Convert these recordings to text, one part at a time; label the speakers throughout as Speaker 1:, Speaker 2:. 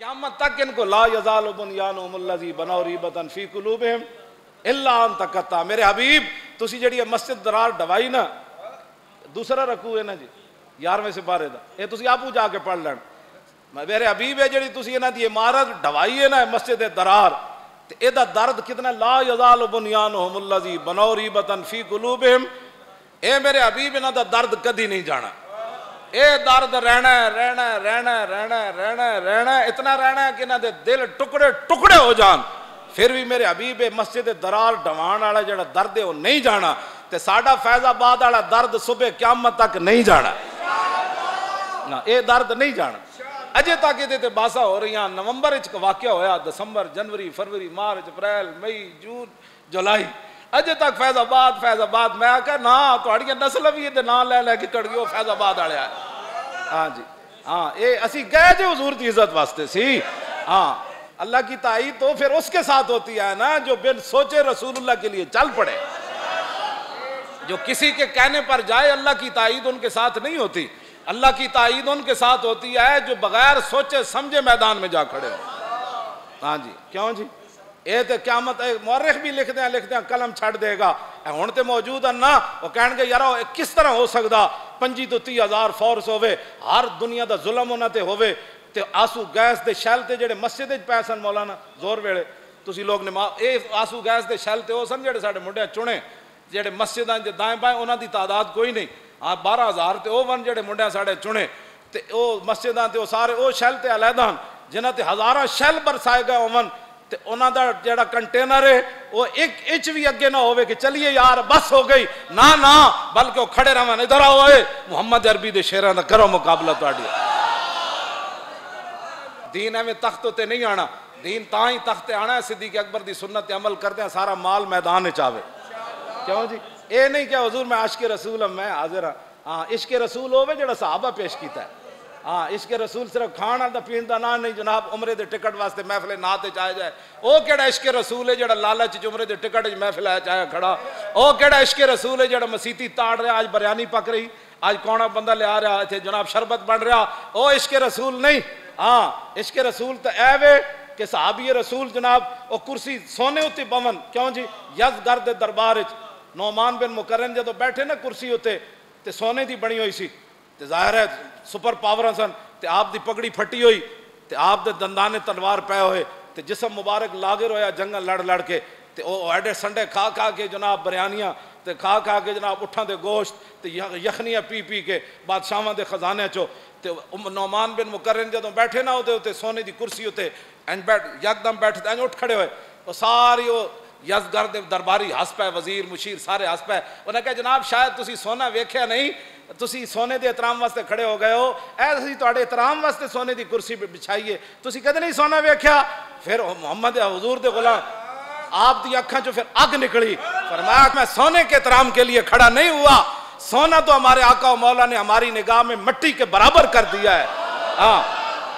Speaker 1: क़यामत तक इनको ला यज़ालु बुनयानुहुमुल्लज़ी बनौ रीबतन फ़ी क़ुलूबिहिम इल्ला अन तक़त्ता। मेरे हबीब तुसी जड़ी मस्जिद दरार ढवाई ना, दूसरा रकू है ना जी 11वें सिपारे दा, ये तुसी आपू जाके पढ़ लैन। मेरे हबीब है जड़ी तुसी इन्हां दी इमारत ढवाई है ना मस्जिद दरार, ते एदा दर्द कितना ला यज़ालु बुनयानुहुमुल्लज़ी बनौ रीबतन फ़ी क़ुलूबिहिम, ए मेरे हबीब इन्हां दा दर्द कदी नहीं जाना। ये दर्द रहना रहना रहना रहना रहना रहना इतना रहना है कि इन्हां दे दिल टुकड़े टुकड़े हो जान, फिर भी मेरे हबीब मस्जिद दरार ढवाण वाला जड़ा दर्द है वो नहीं जाना, ते साडा फैजाबाद वाला दर्द सुबह क़यामत तक नहीं जाना ना, ये दर्द नहीं जाना। अजे तक ये बासा हो रही, नवंबर वाक़या होया, दिसंबर जनवरी फरवरी मार्च अप्रैल मई जून जुलाई, अजे तक फैजाबाद फैजाबाद। मैं आख्या ना तुहाड़ियां नस्ल भी ये नाम लै लैके कड़ गई फैजाबाद वाले। हाँ जी हाँ, ये असी गए जो हुजूर की इज्जत वास्ते सी। हाँ, अल्लाह की ताईद तो फिर उसके साथ होती है ना जो बिन सोचे रसूलुल्लाह के लिए चल पड़े। जो किसी के कहने पर जाए अल्लाह की ताईद उनके साथ नहीं होती, अल्लाह की ताईद उनके साथ होती है जो बगैर सोचे समझे मैदान में जा खड़े हो। हाँ जी, क्यों जी, ये तो क़यामत मौरख भी लिखते हैं कलम छड़ देगा। हुण तो मौजूद है ना, वो कह यार किस तरह हो सकता 25 तो 30 हज़ार फोर्स होवे, हर दुनिया का जुल्म उन्हां ते होवे, ते आंसू गैस के शैल ते जेडे मस्जिद पै सन मौलाना जोर वेले तुसी लोग ने ये आंसू गैस के शैल ते वो सन जेडे साडे मुंडे चुने जेडे मस्जिदां दे दाएं बाएं उन्हां दी तादाद कोई नहीं। हाँ 12,000 ते वो वन जेडे मुंडे साडे चुने, ते वो मस्जिदां ते वो सारे वो शैल ते अलहदा हन जिन्हां ते हज़ारां शैल बरसाए गए होवन, ते उन्हां दा जेड़ा कंटेनर है वो एक इंच भी अगे ना होवे कि चलिए यार बस हो गई, ना ना, बल्कि वो खड़े रहन, इधर आओ मुहम्मद अरबी दे शेरां दा करो मुकाबला तुहाडी। दीन एवं तख्त उत्ते नहीं आना, दीन तां ही तख्त आना है सिद्दीक़ अकबर दी सुन्नत अमल करते हैं, सारा माल मैदान च आवे। क्यों जी, ये नहीं क्या हुजूर मैं आशिक़ रसूल हूं, मैं हाजिर हाँ। हाँ, इश्क़ रसूल होवे जेड़ा सहाबा पेश कीता है। हाँ, इश्क़ रसूल सिर्फ खाण दा पीण दा ना नहीं जनाब, उमरे दे टिकट वास्ते महफिल नात च आया जाए, वो केड़ा इश्क़ रसूल है जेड़ा लालच च उमरे दे टिकट च महफिल आया खड़ा, वो केड़ा इश्क़ रसूल है जेड़ा मसीती ताड़ रहा, आज बरयानी पक रही, आज कौना बंदा लिया रहा इत्थे जनाब शरबत बन रहा, वो इश्क़ रसूल नहीं। हाँ, इश्क़ रसूल तो ऐवे कि सहाबी रसूल जनाब वो कुर्सी सोने उत्ते बवन, क्यों जी यज़गर दे दरबार नौमान बिन मुकर्रन जो बैठे ना कुर्सी उत्ते ते सोने की बनी हुई सी, ते जाहिर है सुपर पावर सन, ते आप दी पगड़ी फटी हुई, ते आप दे दंदाने तलवार पै हुए, ते जिसम मुबारक लागिर होया जंगल लड़ लड़ के, ते ओ एडे संडे खा खा के जनाब बरयानियां, ते खा खा के जनाब उठां दे गोश्त, ते यखनियां पी पी के बादशाहां दे खजाने चो, ते नौमान बिन मुकर्रन जो बैठे ना उते सोने की कुर्सी उत्ते इंज बैठ यकदम बैठे इंज उठ खड़े हुए, वो सारी वो यज़गर दे दरबारी हस पै, वजीर मुशीर सारे हस पै। उन्हें कहा जनाब शायद तुसी सोना वेख्या नहीं, तुसी सोने दे एहतराम वास्ते खड़े हो गए हो, ऐसी तुहाडे एहतराम वास्ते सोने की कुर्सी बिछाई है, तुसी कदे नहीं सोना वेख्या। फिर मोहम्मद हुजूर दे गुलाम आप दी अखां चो फिर अग निकली, फरमाया मैं सोने के एहतराम के लिए खड़ा नहीं हुआ, सोना तो हमारे आका मौला ने हमारी निगाह में मिट्टी के बराबर कर दिया है। हाँ,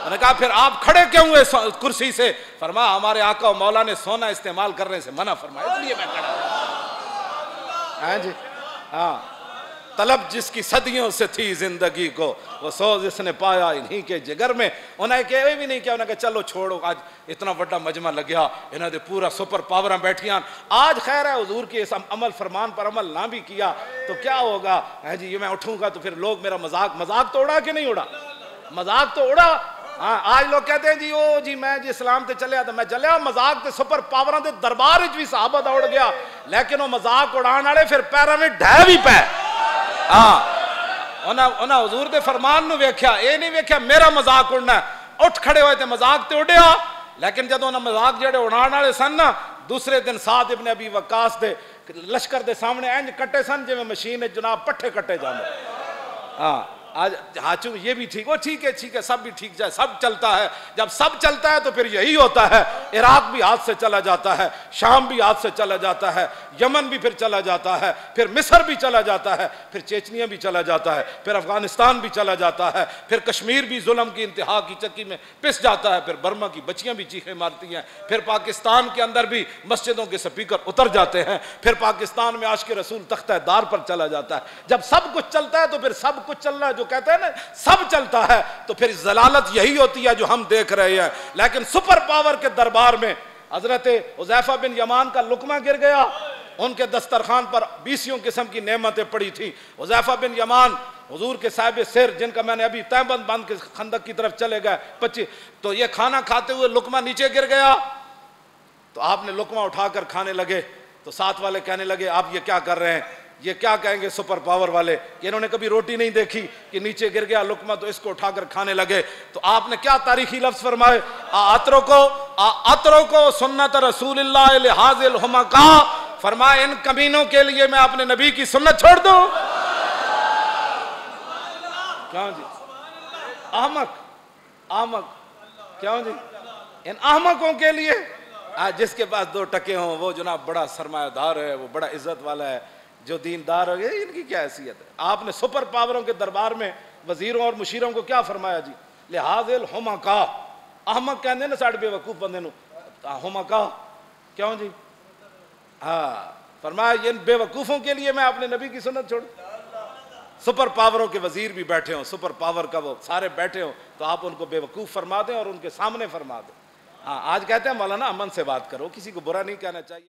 Speaker 1: उन्होंने कहा फिर आप खड़े क्यों हुए कुर्सी से, फरमाया हमारे आका मौला ने सोना इस्तेमाल करने से मना फरमाया इसलिए मैं खड़ा। हाँ जी हाँ, तलब जिसकी सदियों से थी जिंदगी को वो सोज इसने पाया इन्हीं के जिगर में। उन्हें कहे भी नहीं किया, उन्हें कहा चलो छोड़ो, आज इतना बड़ा मजमा लग गया, इन्होंने पूरा सुपर पावर बैठियां, आज खैर है हुजूर के इस अमल फरमान पर अमल ना भी किया तो क्या होगा। है जी, ये मैं उठूंगा तो फिर लोग मेरा मजाक तो उड़ा कि नहीं उड़ा, मजाक तो उड़ा। हाँ, आज लोग कहते हैं जी ओ जी मैं जी इस्लाम ते चलिया, तो मैं चलिया मजाक ते सुपर पावर दे दरबार भी सहाबा दौड़ गया, लेकिन वो मजाक उड़ाने वाले फिर पैरों में ढह भी पै। हाँ, उन्हें हुजूर दे फरमान नूं वेख्या, ये नहीं वेख्या मेरा मजाक उड़ना, उठ खड़े हुए थे मजाक तो उड़िया, लेकिन जब उन्हें मजाक जेडे उड़ाने वाले सन ना, दूसरे दिन साद इब्न अबी वक्कास दे लश्कर दे सामने इंज कट्टे सन जिवें मशीन जनाब पट्ठे कट्टे जाते। हाँ, आज हाचू ये भी ठीक, वो ठीक है सब भी ठीक जाए, सब चलता है, जब सब चलता है तो फिर यही होता है, इराक भी हाथ से चला जाता है, शाम भी हाथ से चला जाता है, यमन भी फिर चला जाता है, फिर मिस्र भी चला जाता है, फिर चेचनिया भी चला जाता है, फिर अफगानिस्तान भी चला जाता है, फिर कश्मीर भी जुल्म की इंतहा की चक्की में पिस जाता है, फिर बर्मा की बच्चियां भी चीखें मारती हैं, फिर पाकिस्तान के अंदर भी मस्जिदों के स्पीकर उतर जाते हैं, फिर पाकिस्तान में आशिक़ रसूल तख्ता दार पर चला जाता है। जब सब कुछ चलता है तो फिर सब कुछ चलना जो कहते हैं ना सब चलता है, तो फिर जलालत यही होती है जो हम देख रहे हैं। लेकिन सुपर पावर के दरबार में हजरत हुज़ैफा बिन यमान का लुकमा गिर गया, उनके दस्तरखान पर 20 किस्म की नेमतें पड़ी थी। हुज़ैफा बिन यमान हुजूर के साहिब सिर, जिनका मैंने अभी तहबंद बांध के खंदक की तरफ चले गए 25, तो ये खाना खाते हुए लुकमा नीचे गिर गया, तो आपने लुकमा उठाकर खाने लगे, तो साथ वाले कहने लगे आप ये क्या कर रहे हैं, ये क्या कहेंगे सुपर पावर वाले, इन्होंने कभी रोटी नहीं देखी कि नीचे गिर गया लुकमा तो इसको उठाकर खाने लगे। तो आपने क्या तारीखी लफ्ज फरमाए, अतरो को सुन्नत रसूलिल्लाह लिहाज़िल हुमका, फरमाए इन कमीनों के लिए मैं अपने नबी की सुन्नत छोड़ दूं। क्यों जी, अहमक अहमक, क्यों जी, इन अहमकों के लिए, आज जिसके पास 2 टके हों वो जनाब बड़ा सरमायादार है, वो बड़ा इज्जत वाला है, जो दीनदार है, इनकी क्या हैसियत है। आपने सुपर पावरों के दरबार में वजीरों और मुशीरों को क्या फरमाया जी, लिहाज़िल हुमका, अहमक कहते ना साढ़े बेवकूफ बंदे नु, हुमका, क्यों जी, हाँ, फरमाया इन बेवकूफों के लिए मैं अपने नबी की सुन्नत छोड़। सुपर पावरों के वजीर भी बैठे हों, सुपर पावर का वो सारे बैठे हों, तो आप उनको बेवकूफ फरमा दें और उनके सामने फरमा दें। हाँ, आज कहते हैं मौलाना अमन से बात करो, किसी को बुरा नहीं कहना चाहिए।